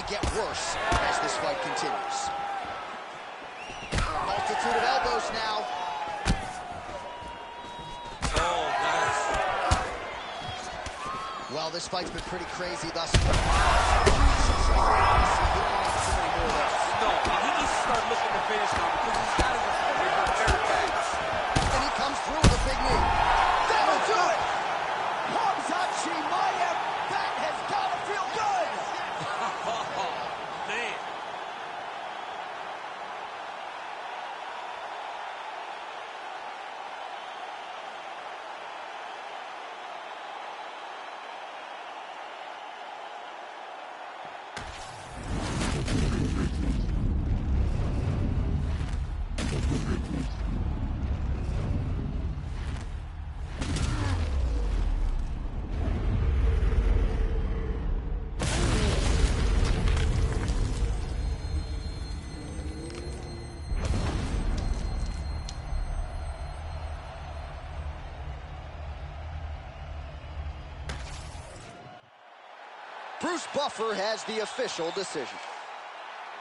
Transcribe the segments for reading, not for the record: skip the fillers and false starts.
get worse as this fight continues. A multitude of elbows now. Oh, nice. Well, this fight's been pretty crazy thus far. No, he needs to start looking to finish now because he's got his opponent very bad. And he comes through with a big knee. That'll do it! Khamzat Chimaev, that has got to feel good! Man. Bruce Buffer has the official decision.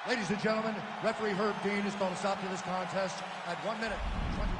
Ladies and gentlemen, referee Herb Dean has called a stop to this contest at 1 minute 20.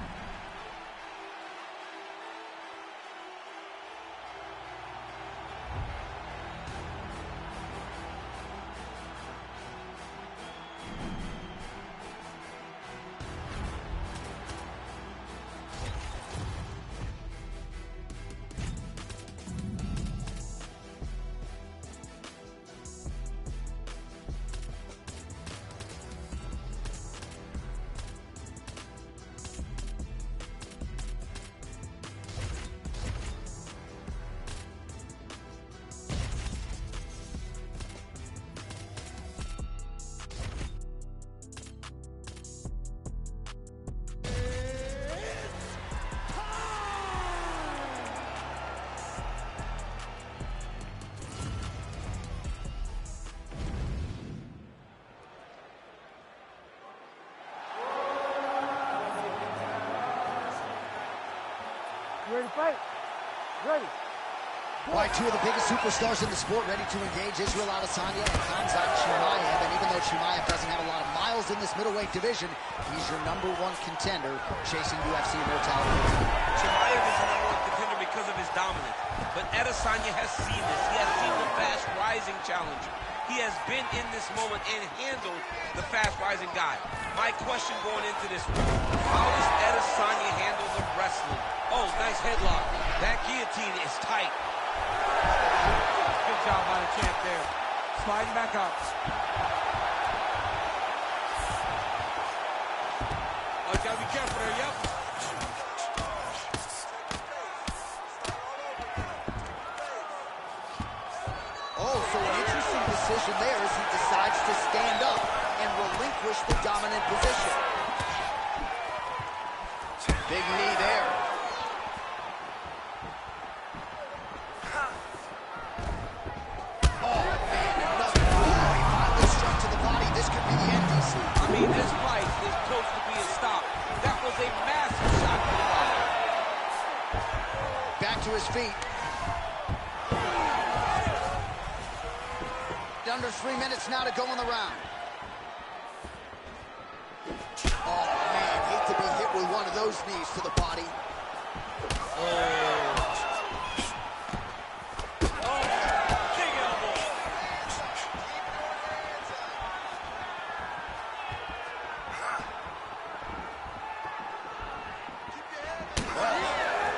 You ready to fight? Ready. All right, two of the biggest superstars in the sport ready to engage, Israel Adesanya and Khamzat Chimaev. And even though Chimaev doesn't have a lot of miles in this middleweight division, he's your #1 contender chasing UFC immortality. Chimaev is the #1 contender because of his dominance. But Adesanya has seen this. He has seen the fast-rising challenger. He has been in this moment and handled the fast-rising guy. My question going into this one, how does Adesanya handle the wrestling? Oh, nice headlock. That guillotine is tight. Good job by the champ there. Sliding back up. Oh, you gotta be careful there, yep. Oh, so an interesting decision there as he decides to stand up and relinquish the dominant position. Big knee there. Oh, man, another blow. He finally struck to the body. This could be the end, DC. I mean, this fight is close to being stopped. That was a massive shot to the body. Back to his feet. Under 3 minutes now to go in the round. Oh, man, hate to be hit with one of those knees to the body. Big elbow.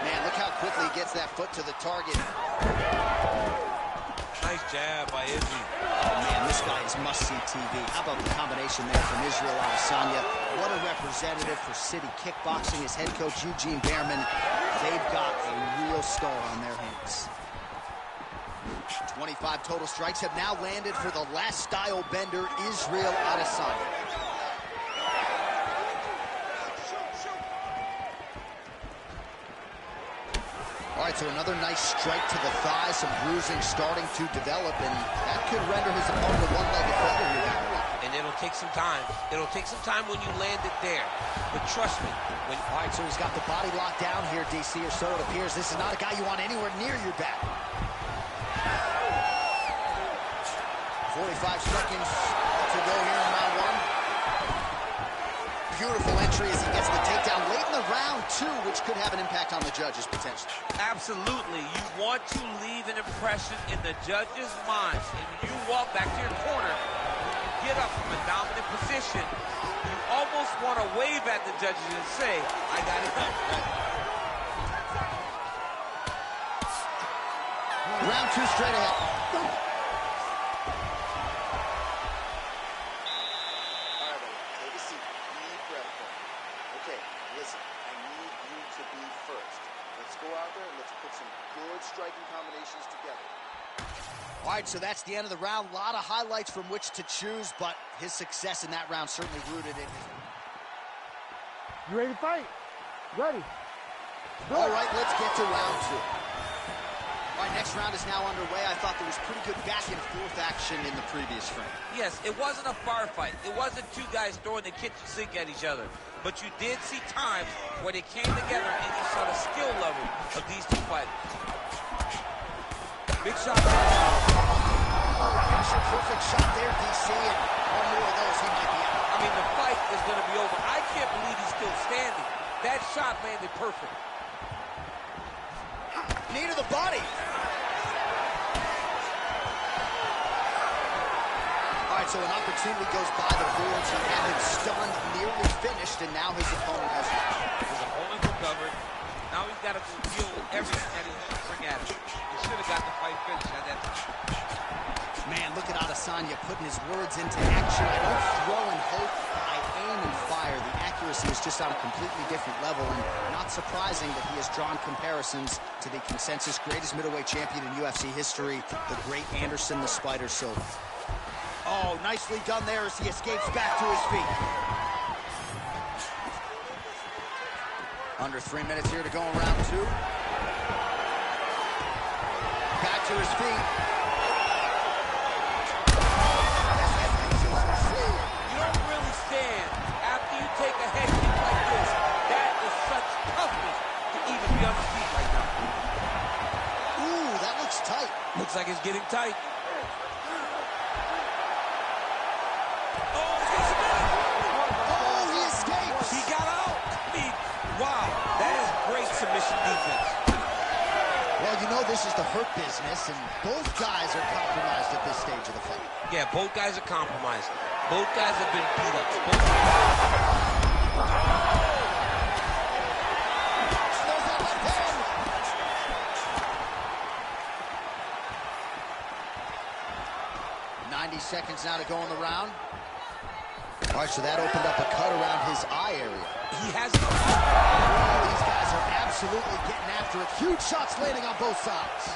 Man, look how quickly he gets that foot to the target. Nice jab by Izzy. Oh, man, this guy is must-see TV. How about the combination there from Israel Adesanya? What a representative for City Kickboxing, his head coach, Eugene Behrman. They've got a real star on their hands. 25 total strikes have now landed for the last style bender, Israel Adesanya. All right, so another nice strike to the thigh, some bruising starting to develop, and that could render his opponent a one-legged fighter here down the line. And it'll take some time. It'll take some time when you land it there. But trust me, when... All right, so he's got the body locked down here, DC, or so it appears. This is not a guy you want anywhere near your back. 45 seconds to go here in round one. Beautiful entry as he gets the takedown late in the round, too, which could have an impact on the judges, potentially. Absolutely. You want to leave an impression in the judges' minds. And when you walk back to your corner, get up from a dominant position, you almost want to wave at the judges and say, I got it up. Round two straight ahead. Striking combinations together. All right, so that's the end of the round. A lot of highlights from which to choose, but his success in that round certainly rooted in his... You ready to fight? Ready. All right, let's get to round two. All right, next round is now underway. I thought there was pretty good back and forth action in the previous frame. Yes, it wasn't a firefight. It wasn't two guys throwing the kitchen sink at each other. But you did see times where they came together and you saw the skill level of these two fighters. Big shot. Perfect shot there, DC, and one more of those, he might be out. I mean, the fight is going to be over. I can't believe he's still standing. That shot landed perfect. Knee to the body. All right, so an opportunity goes by the boards. He had him stunned, nearly finished, and now his opponent has lost. His opponent recovered. Now he's got to deal with everything that he's going to bring at him. He should have got the fight finished at that time. Man, look at Adesanya putting his words into action. I don't throw and hope, I aim and fire. The accuracy is just on a completely different level, and not surprising that he has drawn comparisons to the consensus greatest middleweight champion in UFC history, the great Anderson the Spider Silva. Oh, nicely done there as he escapes back to his feet. Under 3 minutes here to go in round two. Back to his feet. You don't really stand after you take a head kick like this. That is such toughness to even be on his feet right now. Ooh, that looks tight. Looks like it's getting tight. Submission defense. Well, you know this is the hurt business, and both guys are compromised at this stage of the fight. Yeah, both guys are compromised. Both guys have been beat up. Both 90 seconds now to go in the round. All right, so that opened up a cut around his eye area. He has... These guys are absolutely getting after it. Huge shots landing on both sides.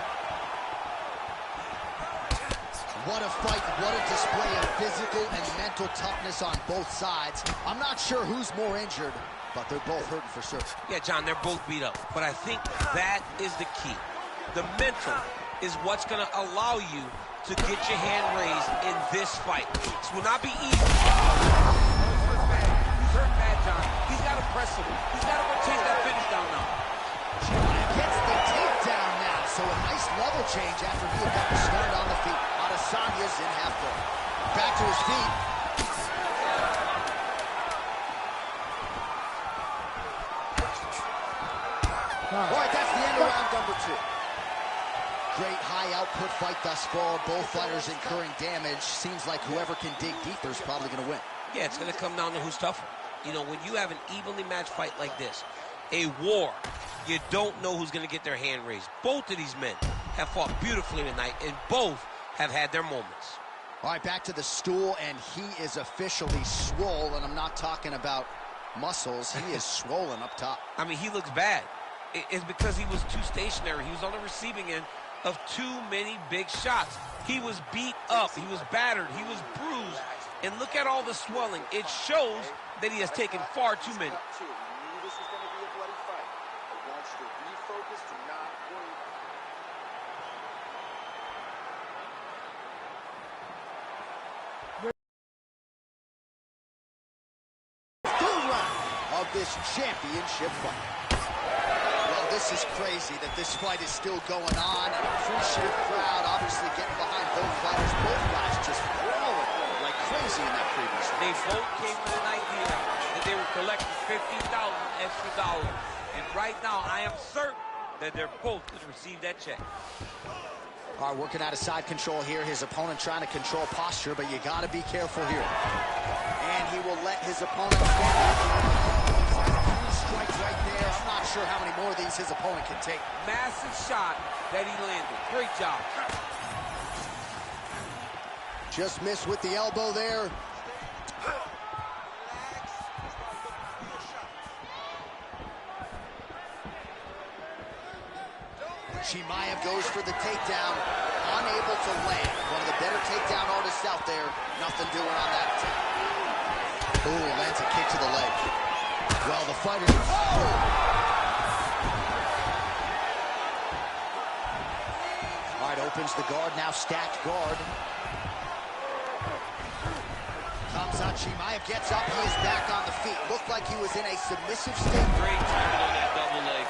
What a fight, what a display of physical and mental toughness on both sides. I'm not sure who's more injured, but they're both hurting for certain. Yeah, John, they're both beat up. But I think that is the key. The mental is what's going to allow you to get your hand raised in this fight. This will not be easy. He's hurt bad, John. He's got to press him. He's got to chase that finish down now. Gets the takedown now, so a nice level change after he had gotten started on the feet. Adesanya's in half guard. Back to his feet. All right, that's the end of round number two. Great high-output fight thus far. Both fighters incurring damage. Seems like whoever can dig deeper is probably going to win. Yeah, it's going to come down to who's tougher. You know, when you have an evenly matched fight like this, a war, you don't know who's going to get their hand raised. Both of these men have fought beautifully tonight, and both have had their moments. All right, back to the stool, and he is officially swole, and I'm not talking about muscles. He is swollen up top. I mean, he looks bad. It's because he was too stationary. He was on the receiving end of too many big shots. He was beat up. He was battered. He was bruised. And look at all the swelling. It shows that he has taken far too many. This is going to be a bloody fight. I want you to refocus, do not worry. Third round of this championship fight. Well, this is crazy that this fight is still going on. An appreciative crowd obviously getting behind both fighters. Both guys just brawling like crazy in that previous round. They both came with an idea that they were collecting 50,000 extra dollars. And right now, I am certain that they're both going to receive that check. All right, working out of side control here. His opponent trying to control posture, but you got to be careful here. And he will let his opponent stand up. Strikes right there. I'm not sure how many more of these his opponent can take. Massive shot that he landed. Great job. Just missed with the elbow there. Chimaev goes for the takedown, unable to land. One of the better takedown artists out there. Nothing doing on that attempt. Ooh, lands a kick to the leg. Well, the fighter... Oh! All right, opens the guard, now stacked guard. Khamzat Chimaev gets up, he is back on the feet. Looked like he was in a submissive state. Great timing on that double leg.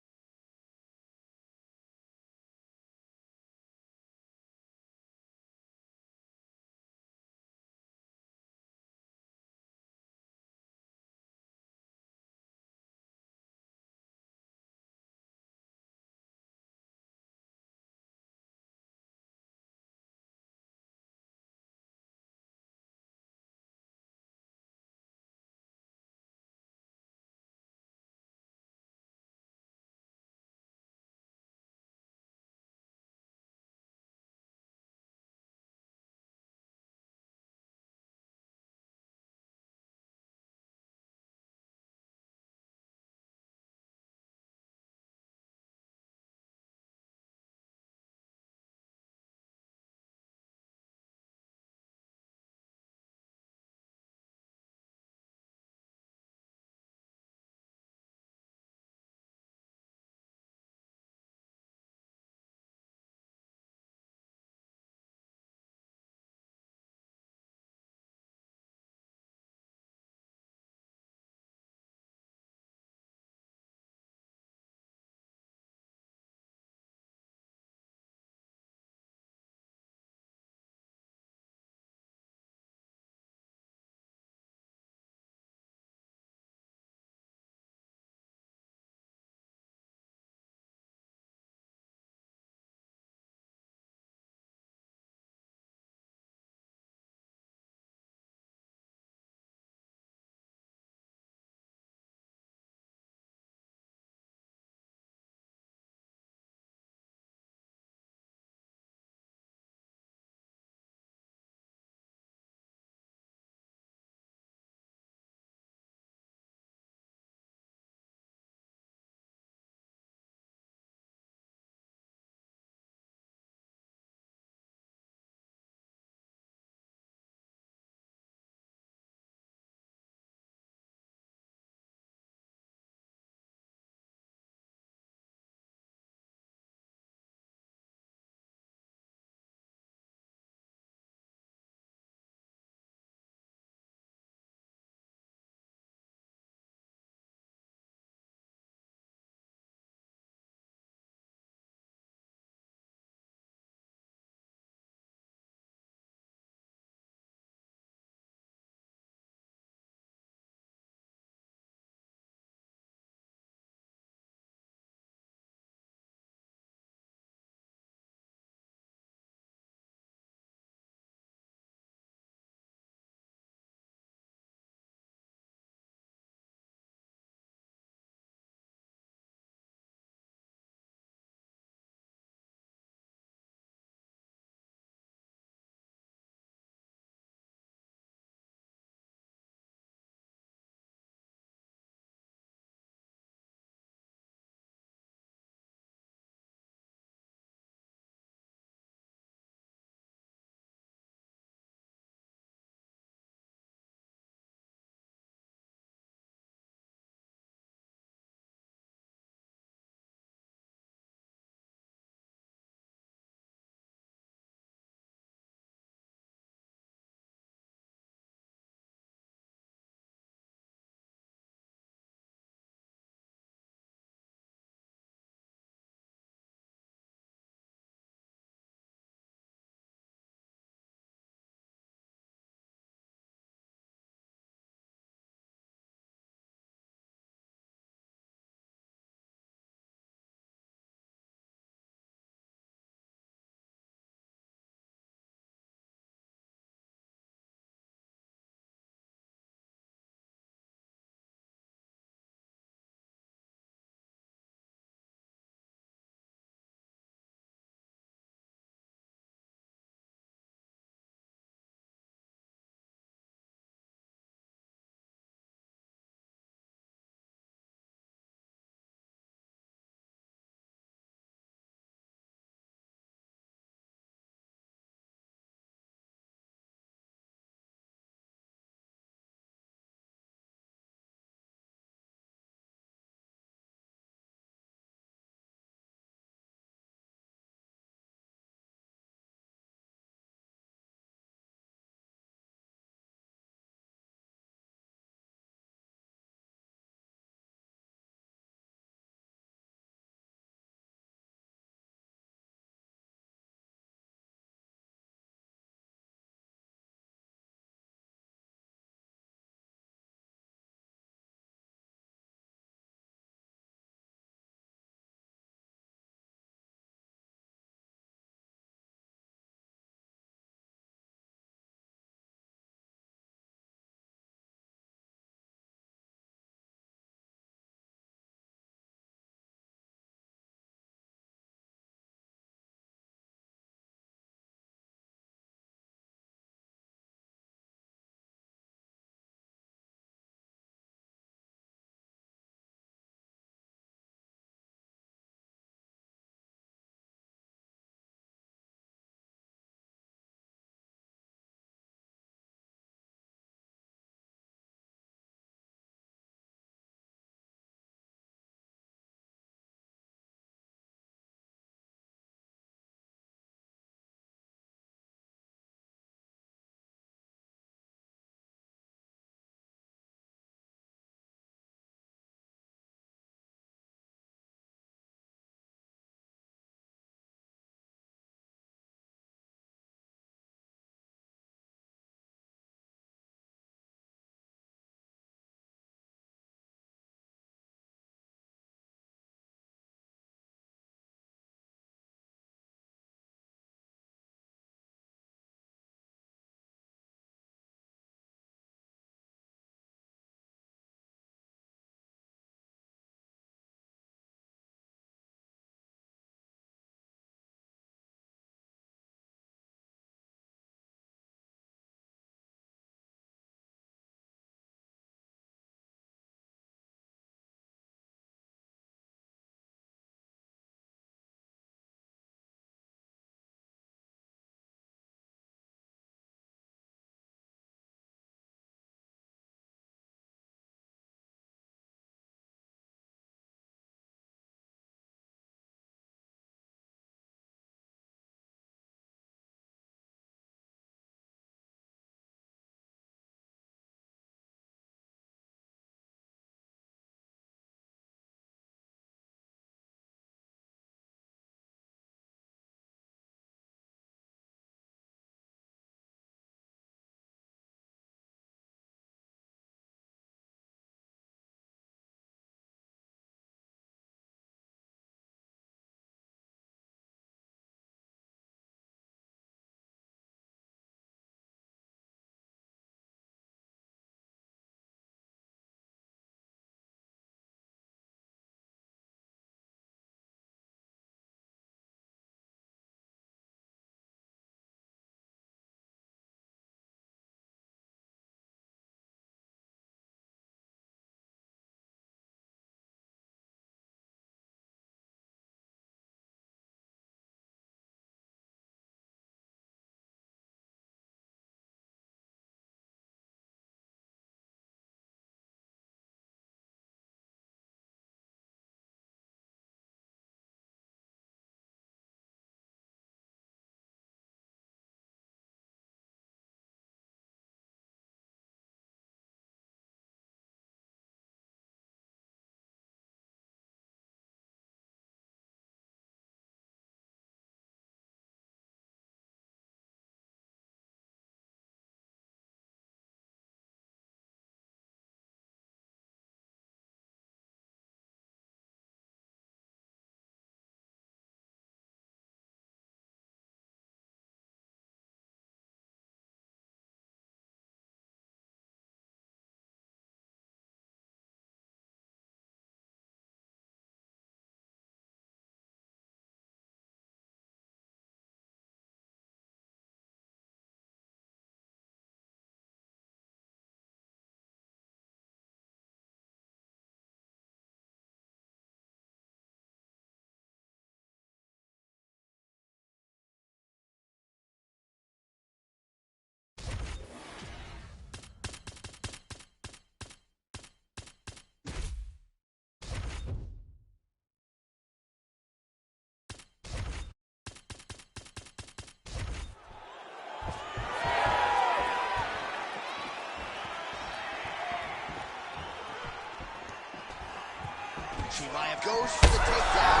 Chimaev goes for the takedown.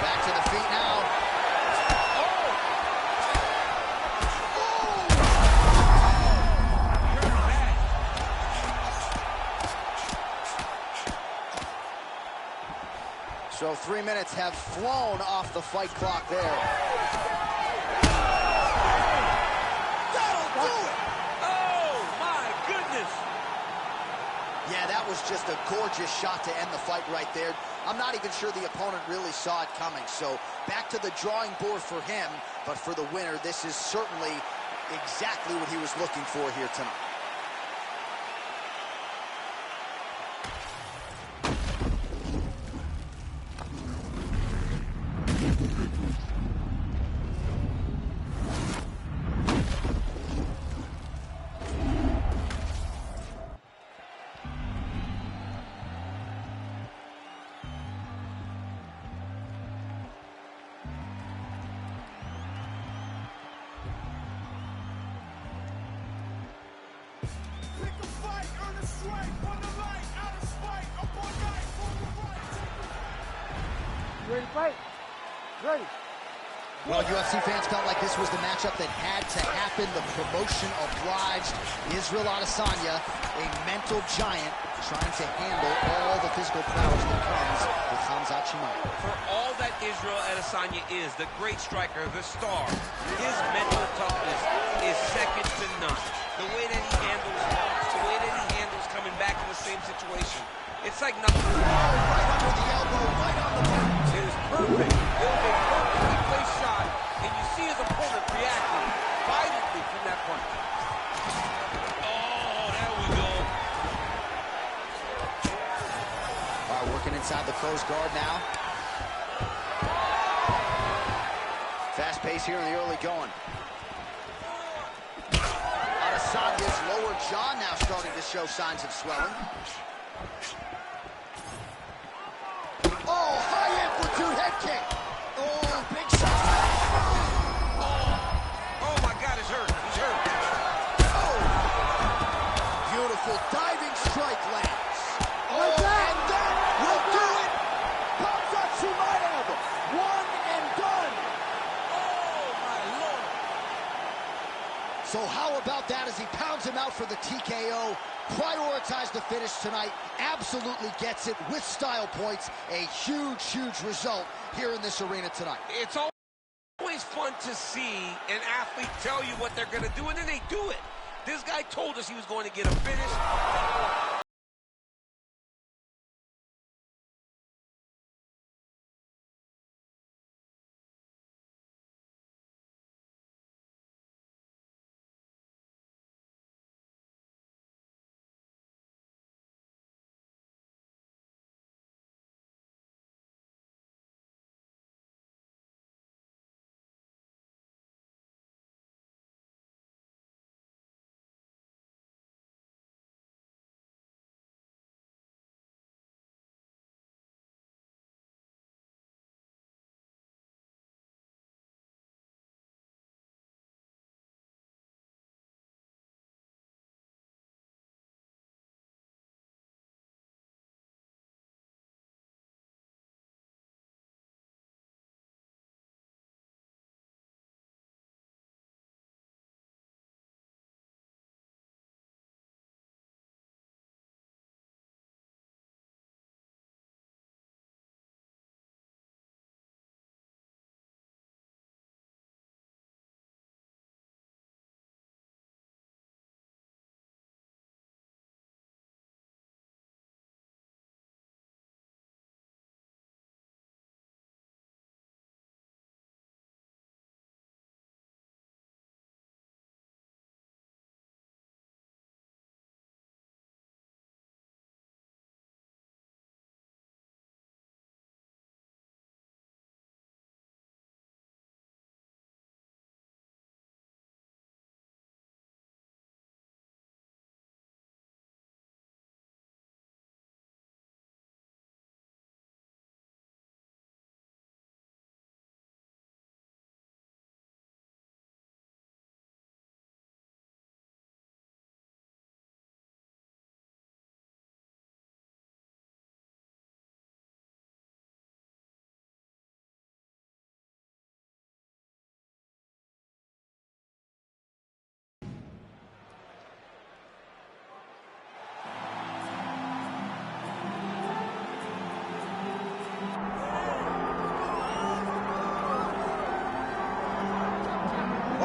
Back to the feet now. So 3 minutes have flown off the fight clock there. That'll do it! Oh, my goodness! Yeah, that was just a gorgeous shot to end the fight right there. I'm not even sure the opponent really saw it coming. So back to the drawing board for him. But for the winner, this is certainly exactly what he was looking for here tonight. You ready to fight? Ready. Well, UFC fans felt like this was the matchup that had to happen. The promotion obliged. Israel Adesanya, a mental giant, trying to handle all the physical prowess that comes with Khamzat Chimaev. For all that Israel Adesanya is, the great striker, the star, his mental toughness is second to none. The way that he handles knocks, the way that he handles coming back in the same situation, it's like nothing. Right under the elbow, right on the button. It is perfect. It was a perfectly placed shot, and you see his opponent reacting violently from that point. Oh, there we go. All right, working inside the closed guard now. Fast pace here in the early going. Adesanya's lower jaw now starting to show signs of swelling. Oh, high amplitude head kick. Oh, big shot. Oh my God, he's hurt. He's hurt. Oh, beautiful diving strike lands. Oh, Like that. and that will do it. Khamzat Chimaev, one and done. Oh my Lord. So how about that as he pounds him out for the TKO? Prioritized the finish tonight. Absolutely gets it with style points. A huge, huge result here in this arena tonight. It's always fun to see an athlete tell you what they're going to do, and then they do it. This guy told us he was going to get a finish.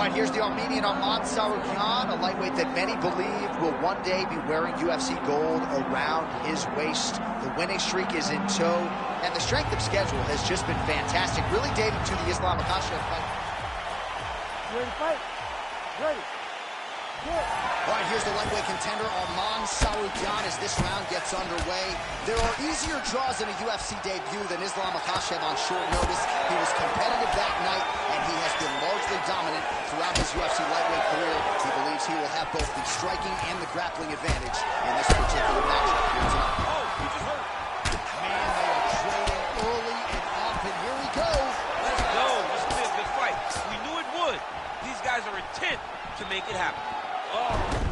right, here's the Armenian Arman Tsarukyan, a lightweight that many believe will one day be wearing UFC gold around his waist. The winning streak is in tow, and the strength of schedule has just been fantastic, really dating to the Islam Makhachev fight. You ready to fight? Ready. Good. All right, here's the lightweight contender, Arman Tsarukyan, as this round gets underway. There are easier draws in a UFC debut than Islam Makhachev on short notice. He was competitive that night, and he has been largely dominant throughout his UFC lightweight career. He believes he will have both the striking and the grappling advantage in this particular matchup here tonight. Oh, he just hurt. Man, they are trading early and often. Here we go. Let's go. This will be a good fight. We knew it would. These guys are intent to make it happen. Oh.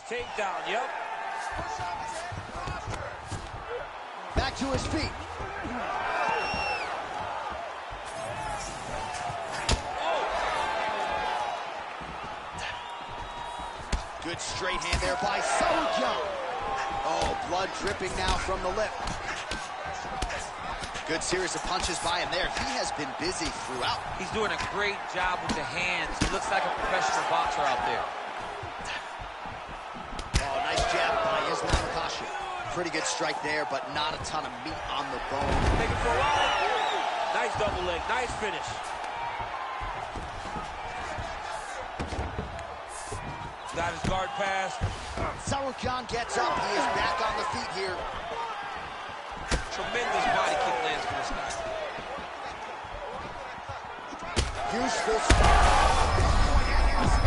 Takedown, yep. Back to his feet. Good straight hand there by Sarukian. Oh, blood dripping now from the lip. Good series of punches by him there. He has been busy throughout. He's doing a great job with the hands. He looks like a professional boxer out there. Oh, nice jab by Islam Makhachev. Pretty good strike there, but not a ton of meat on the bone. Take it for a ride. Nice double leg, nice finish. Got his guard pass. Sarukian gets up. He is back on the feet here. Tremendous body kick lands for this guy. Useful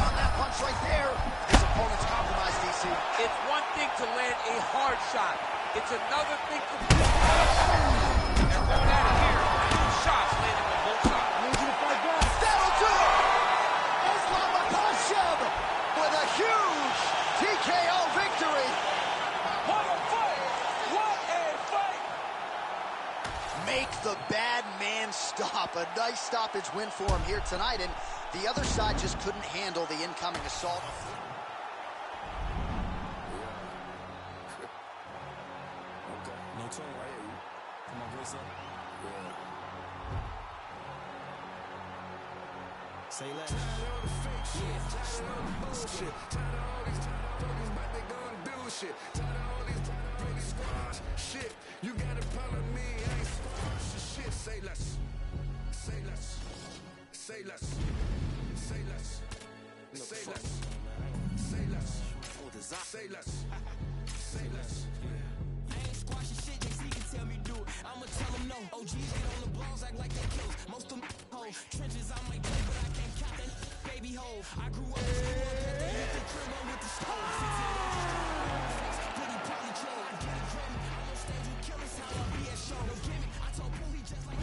on that punch right there. His opponent's compromised, DC. It's one thing to land a hard shot. It's another thing to... And from that here, 2 shots landing on both sides. That'll do it! Islam Makhachev with a huge TKO victory. What a fight! What a fight! Make the bad man stop. A nice stoppage win for him here tonight, and the other side just couldn't handle the incoming assault. No tone right here. Put my voice up. Yeah. Say less. Tired of all the fake shit. Tired of all the bullshit. Tired of all these focus, but they gon' do shit. Tired of all these pretty squads. Shit, you gotta follow me. I ain't squash shit. Say less. Say less. Say less. Say less. Say less. Say less. Say less. Say less. I ain't squashing shit, Jay-Z can tell me do it. I'ma tell him no. OGs get on the blogs, act like they killers. Most of them hoes. Trenches I might play, but I can't count that baby hole. I grew up at the hit the crib on with the stove. Pretty probably chill. I get a Grammy. I'm on stage with killers, how I be at show. No gimmick. I told Pooh he just like...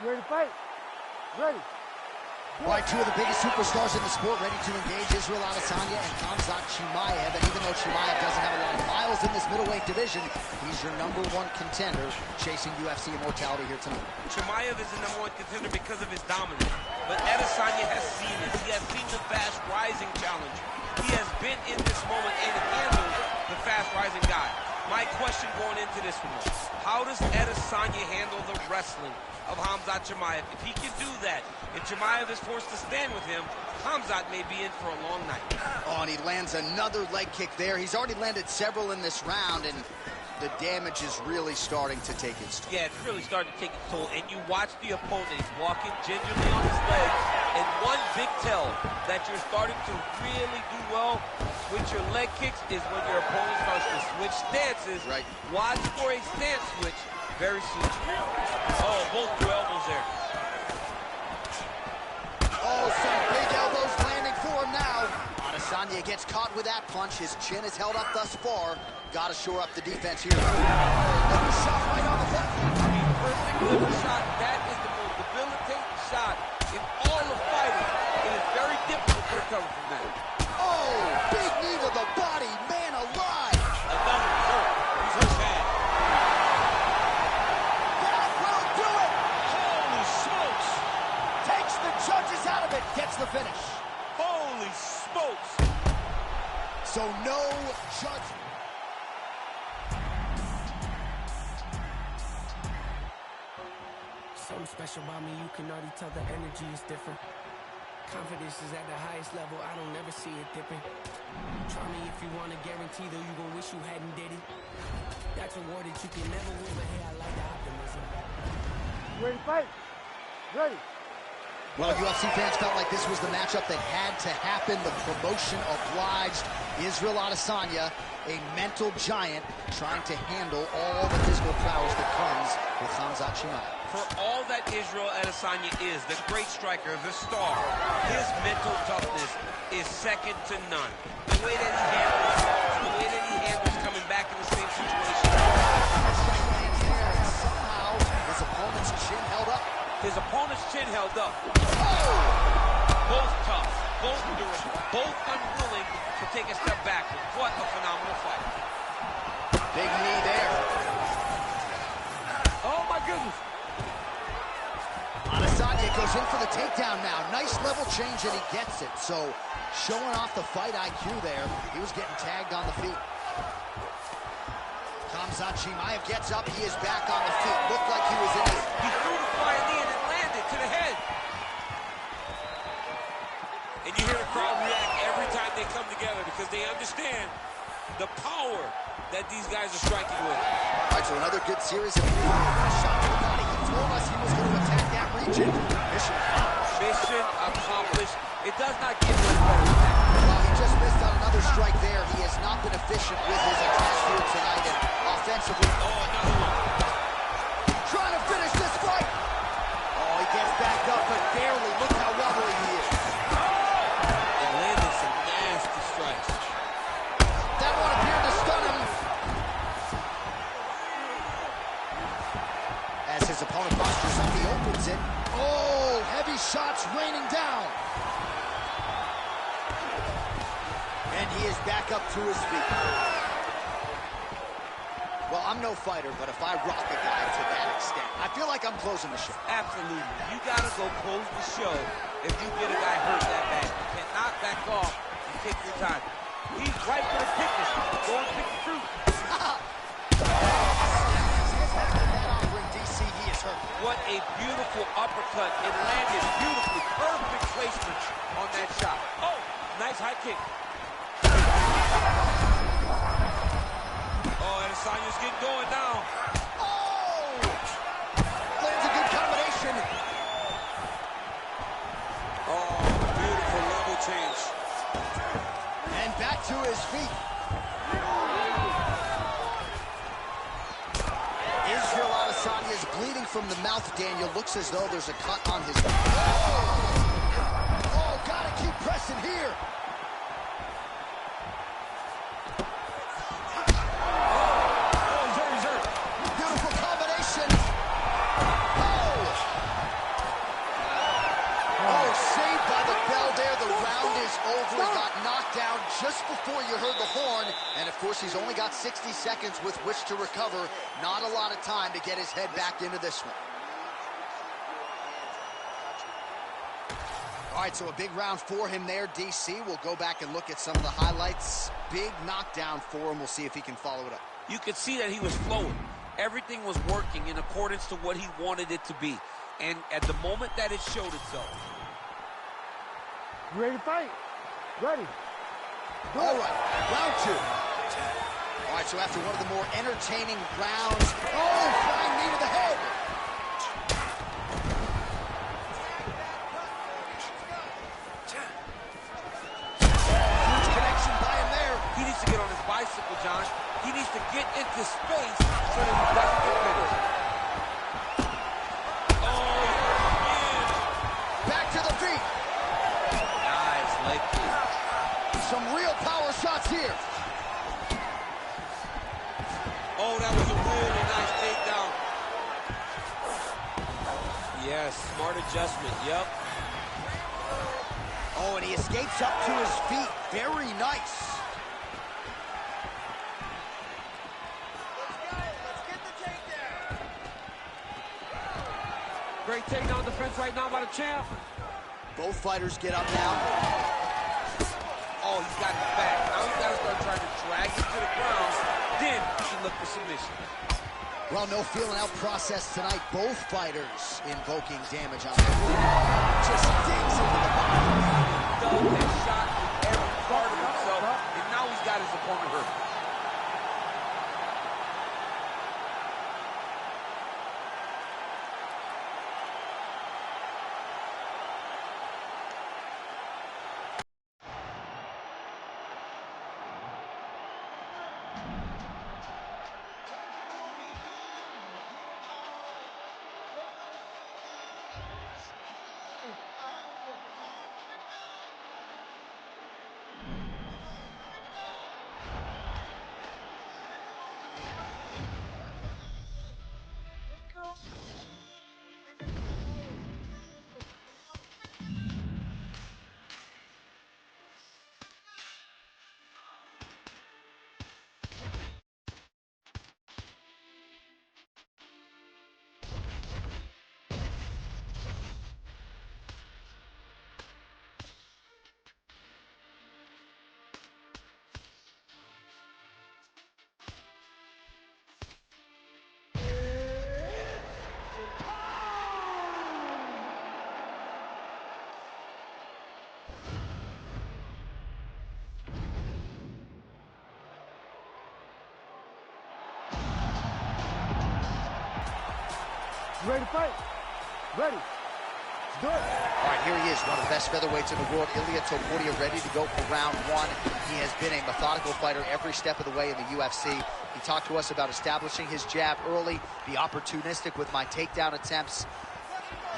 You ready to fight? Ready. All right, 2 of the biggest superstars in the sport ready to engage, Israel Adesanya and Khamzat Chimaev. And even though Chimaev doesn't have a lot of miles in this middleweight division, he's your #1 contender, chasing UFC immortality here tonight. Chimaev is the #1 contender because of his dominance. But Adesanya has seen this. He has seen the fast-rising challenger. He has been in this moment and handled the fast-rising guy. My question going into this one is, how does Adesanya handle the wrestling of Khamzat Chimaev? If he can do that, if Chimaev is forced to stand with him, Khamzat may be in for a long night. Oh, and he lands another leg kick there. He's already landed several in this round, and the damage is really starting to take its toll. Yeah, it's really starting to take its toll. And you watch the opponent, he's walking gingerly on his legs. And one big tell that you're starting to really do well with your leg kicks is when your opponent starts to switch stances. Right. Watch for a stance switch very soon. Oh, both threw elbows there. Oh, some big elbows landing for him now. Adesanya gets caught with that punch. His chin is held up thus far. Got to shore up the defense here. Another shot right on the platform. Perfect liver shot. That is the most debilitating shot in all of fighting. It is very difficult to recover from that. Oh, big knee to the body. Man alive. Another hurt. He's hurt bad. That will do it. Holy smokes. Takes the judges out of it. Gets the finish. Holy smokes. So no judge. Something special about me, you can already tell the energy is different. Confidence is at the highest level, I don't ever see it dipping. Try me if you want to guarantee, though you gon' wish you hadn't did it. That's a war that you can never win, but hey, I like the optimism. You ready to fight? Ready. Well, UFC fans felt like this was the matchup that had to happen. The promotion obliged. Israel Adesanya, a mental giant, trying to handle all the physical prowess that comes with Khamzat Chimaev. For all that Israel Adesanya is, the great striker, the star, his mental toughness is second to none. The way that he handles coming back in the same situation. Somehow, his opponent's chin held up. His opponent's chin held up. Oh! Both tough, both durable, both unwilling to take a step backward. What a phenomenal fight. Big knee there. Oh, my goodness. Adesanya goes in for the takedown now. Nice level change, and he gets it. So, showing off the fight IQ there. He was getting tagged on the feet. Khamzat Chimaev gets up. He is back on the feet. Looked like he was in his... He threw the flying knee and it landed to the head. And you hear the crowd react every time they come together because they understand the power that these guys are striking with. All right, so another good series of shot to the body. He told us he was going to attack that region. Mission accomplished. Mission accomplished. It does not get much better than that. Well, he just missed on another strike there. He has not been efficient with his attacks here tonight. And offensively, Another one. trying to finish this fight. Oh, he gets back up, but barely. Look how wobbly he is. And landed some nasty strikes. That one appeared to stun him. As his opponent postures up, he opens it. Oh, heavy shots raining down. And he is back up to his feet. Well, I'm no fighter, but if I rock a guy to that extent, I feel like I'm closing the show. Absolutely. You gotta go close the show if you get a guy hurt that bad. You cannot back off and take your time. He's right for the picnic. Go and pick the fruit. DC, he is hurt. What a beautiful uppercut. It landed beautifully. Perfect placement on that shot. Oh, nice high kick. Oh, Adesanya's getting going now. Oh! Lands a good combination. Oh, beautiful level change. And back to his feet. Israel Adesanya is bleeding from the mouth, Daniel. Looks as though there's a cut on his... Oh, gotta keep pressing here. Beautiful combination. Oh, saved by the bell there. The round is over. He got knocked down just before you heard the horn. And, of course, he's only got 60 seconds with which to recover. Not a lot of time to get his head back into this one. All right, so a big round for him there, DC. We'll go back and look at some of the highlights. Big knockdown for him. We'll see if he can follow it up. You could see that he was flowing. Everything was working in accordance to what he wanted it to be. And at the moment that it showed itself. You ready to fight? Ready. All right, round two. All right, so after one of the more entertaining rounds, oh, flying knee to the head. Huge connection by him there. He needs to get on his bicycle, John. He needs to get into space so that he doesn't get finished. Oh, man. Back to the feet. Nice leg kick. Some real power shots here. Oh, that was a really nice takedown. Yes, smart adjustment, yep. Oh, and he escapes up to his feet. Very nice. Great takedown defense right now by the champ. Both fighters get up now. Oh, he's got his back. Now he's got to start trying to drag him to the ground. Then he can look for submission. Well, no feeling out process tonight. Both fighters invoking damage on him. Just digs into the body. Dug that shot with every part of himself, and now he's got his opponent hurt. You ready to fight? Ready. Let's do it. All right, here he is, one of the best featherweights in the world, Ilia Topuria, ready to go for round one. He has been a methodical fighter every step of the way in the UFC. He talked to us about establishing his jab early, be opportunistic with my takedown attempts.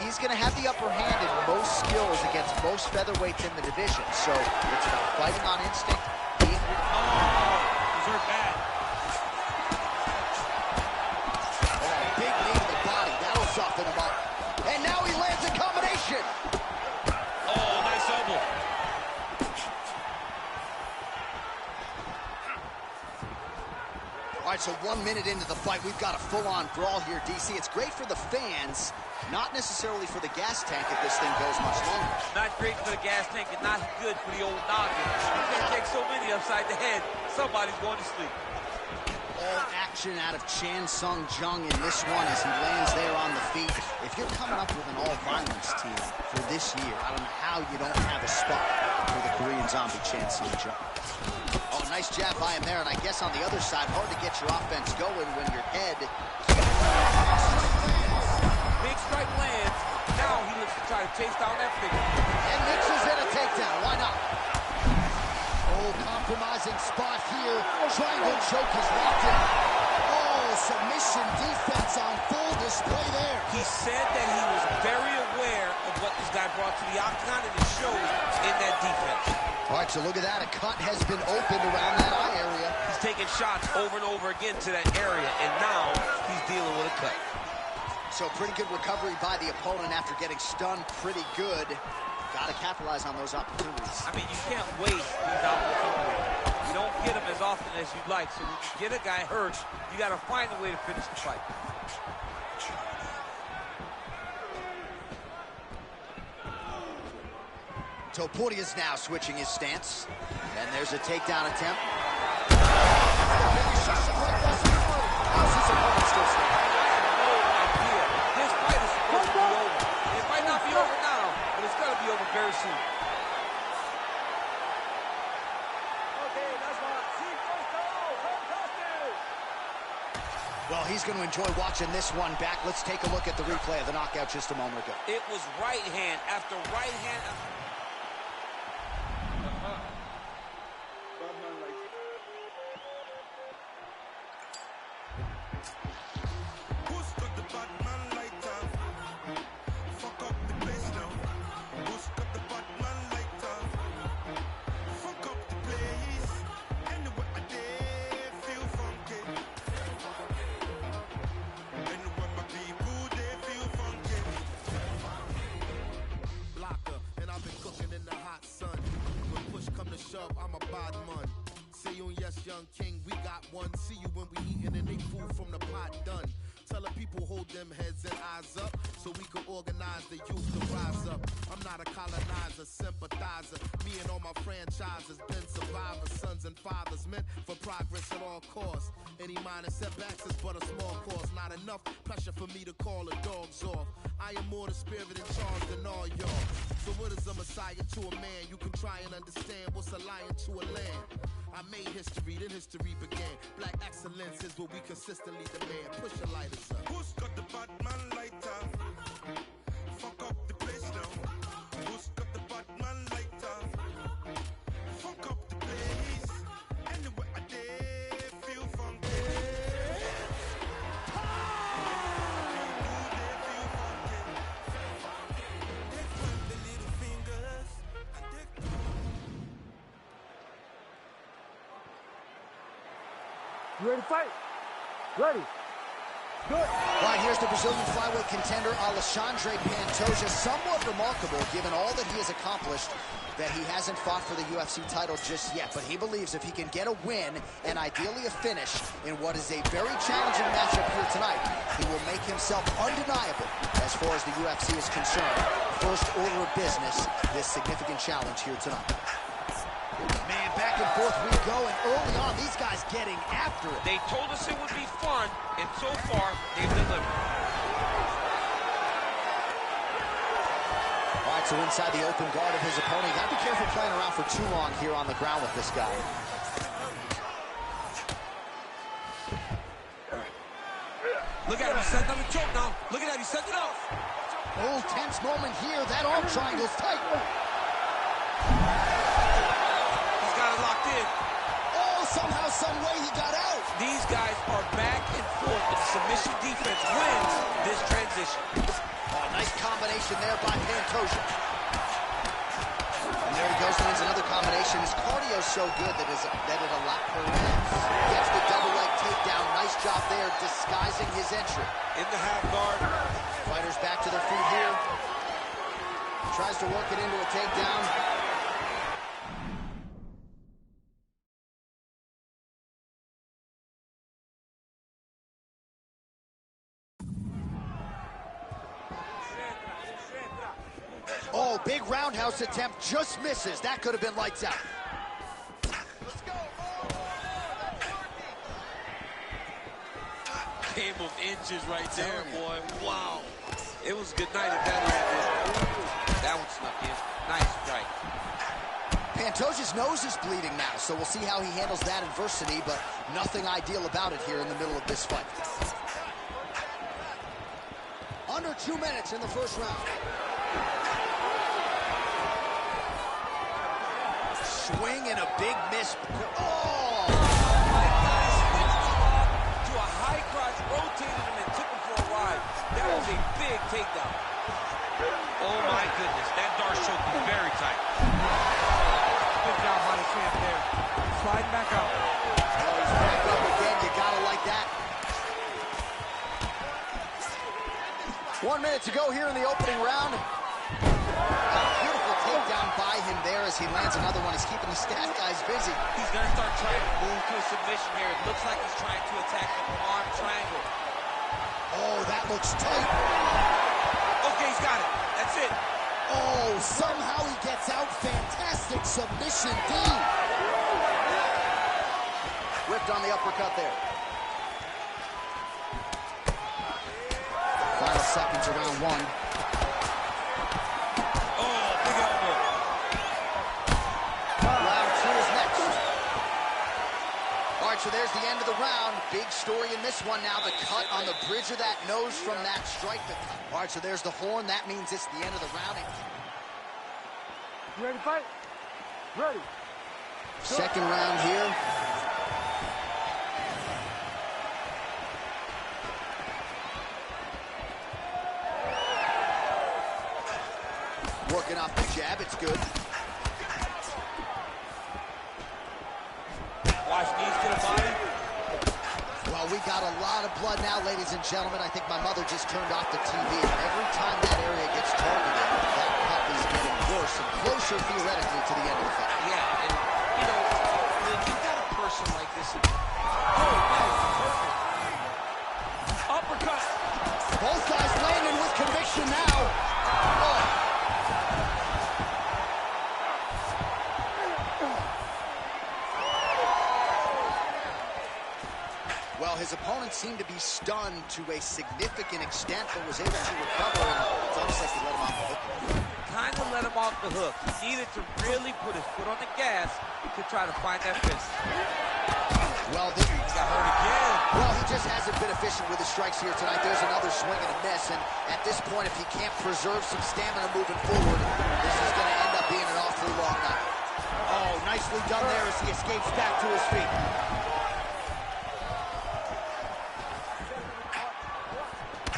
He's going to have the upper hand in most skills against most featherweights in the division. So it's about fighting on instinct. Those are bad. Oh, big knee to the body. That'll soften him up. And now he lands a combination. Oh, nice elbow. All right, so 1 minute into the fight, we've got a full-on brawl here, DC. It's great for the fans, not necessarily for the gas tank if this thing goes much longer. Not great for the gas tank and not good for the old noggin. You can't take so many upside the head. Somebody's going to sleep. All action out of Chan Sung Jung in this one as he lands there on the feet. If you're coming up with an all-violence team for this year, I don't know how you don't have a spot for the Korean zombie Chan Sung Jung. Oh, nice jab by him there, and I guess on the other side, hard to get your offense going when your head... Big strike lands. Now he looks to try to chase down that figure. And mixes in a takedown. Why not? Oh, compromising spot here. Triangle choke is locked in. Oh, submission defense on full display there. He said that he was very aware of what this guy brought to the octagon, and it shows in that defense. All right, so look at that. A cut has been opened around that eye area. He's taking shots over and over again to that area, and now he's dealing with a cut. So pretty good recovery by the opponent after getting stunned pretty good. Got to capitalize on those opportunities. I mean, you can't waste these opportunities. You don't get them as often as you'd like. So when you get a guy hurt, you got to find a way to finish the fight. Topuria is now switching his stance. And there's a takedown attempt. How's his opponent still standing? No idea. This fight is supposed to be over. It might not be over now, but it's going to be over very soon. Well, he's going to enjoy watching this one back. Let's take a look at the replay of the knockout just a moment ago. It was right hand after right hand. I'm a bad man. Say you and yes, young king, we got one. See you when we eatin' and they food from the pot done. Tell the people hold them heads and eyes up so we can organize the youth to rise up. I'm not a colonizer, sympathizer. Me and all my franchises been survivors, sons and fathers meant for progress at all costs. Any minor setbacks is but a small cost. Not enough pressure for me to call the dogs off. I am more the spirit in charge than all y'all. So what is a messiah to a man? You can try and understand what's a lion to a lamb. I made history, then history began. Black excellence is what we consistently demand. Push your lighters up. Who's got the Batman lighter? Fuck up the place now. Who's got the Batman lighter? Fuck up the place. Anywhere I dare feel funky. You ready to fight? Ready. Good. All right, here's the Brazilian flyweight contender, Alexandre Pantoja. Somewhat remarkable, given all that he has accomplished, that he hasn't fought for the UFC title just yet. But he believes if he can get a win and ideally a finish in what is a very challenging matchup here tonight, he will make himself undeniable as far as the UFC is concerned. First order of business, this significant challenge here tonight. Man, back and forth we go, and early on, these guys getting after it. They told us it would be fun, and so far, they've delivered. All right, so inside the open guard of his opponent. You got to be careful playing around for too long here on the ground with this guy. Look at him, he's setting up a choke now. Look at that, he's setting it up. Oh, tense moment here. That arm triangle's tight. He's got it locked in. Oh, somehow, some way he got out. These guys are back and forth, but the submission defense wins this transition. Oh, nice combination there by Pantoja. And there he goes, lands another combination. His cardio's so good that it allows Perez gets the double leg takedown. Nice job there, disguising his entry. In the half guard. Fighters back to their feet here. Tries to work it into a takedown. Oh, big roundhouse attempt, just misses. That could have been lights out. Game of inches right there, boy. Wow. It was good night if that landed. That one snuck in. Nice strike. Pantoja's nose is bleeding now, so we'll see how he handles that adversity, but nothing ideal about it here in the middle of this fight. Under 2 minutes in the first round. Swing and a big miss. Oh! My God, switched him off to a high crotch, rotated him and took him for a ride. That was a big takedown. Oh my goodness, that Darce choke was very tight. Good job by the champ there. Sliding back out. Oh, he's back up again. You gotta like that. 1 minute to go here in the opening round. A beautiful takedown by him there as he lands another one. He's keeping the stat guys busy. He's going to start trying to move to a submission here. It looks like he's trying to attack the arm triangle. Oh, that looks tight. Okay, he's got it. That's it. Oh, somehow he gets out. Fantastic submission, D. Whipped on the uppercut there. Final seconds of round one. So there's the end of the round. Big story in this one now. The cut on the bridge of that nose from that strike. All right, so there's the horn. That means it's the end of the round. You ready to fight? Ready. Second round here. Working off the jab. It's good. Watch knees to the body. Well, we got a lot of blood now, ladies and gentlemen. I think my mother just turned off the TV. Every time that area gets targeted, that cut is getting worse and closer, theoretically, to the end of the fight. Yeah, and, you know, when you got a person like this... Oh, nice. Perfect. Uppercut. Both guys landing with conviction now. Oh. Well, his opponent seemed to be stunned to a significant extent, but was able to recover, and it's almost like he let him off the hook. Kind of let him off the hook. He needed to really put his foot on the gas to try to find that fist. Well, he got hurt again. Well, he just hasn't been efficient with his strikes here tonight. There's another swing and a miss, and at this point, if he can't preserve some stamina moving forward, this is going to end up being an awfully long night. Oh, nicely done there as he escapes back to his feet.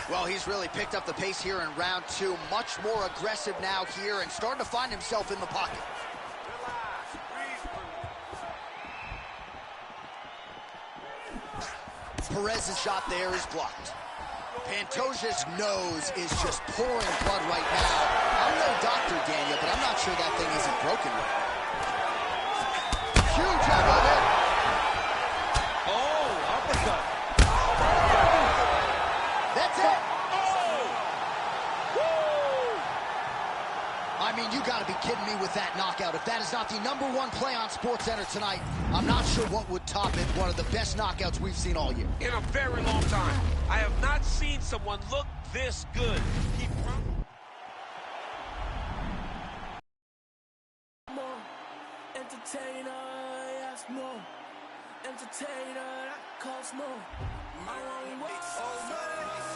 Well, he's really picked up the pace here in round two. Much more aggressive now here and starting to find himself in the pocket. Perez's shot there is blocked. Pantoja's nose is just pouring blood right now. I'm no doctor, Daniel, but I'm not sure that thing isn't broken right now. Huge elbow there. Oh, uppercut. That's it. I mean, you got to be kidding me with that knockout. If that is not the #1 play on SportsCenter tonight, I'm not sure what would top it. One of the best knockouts we've seen all year. In a very long time. I have not seen someone look this good. More entertainer, yes, more entertainer, that costs more. I want what? Oh, money.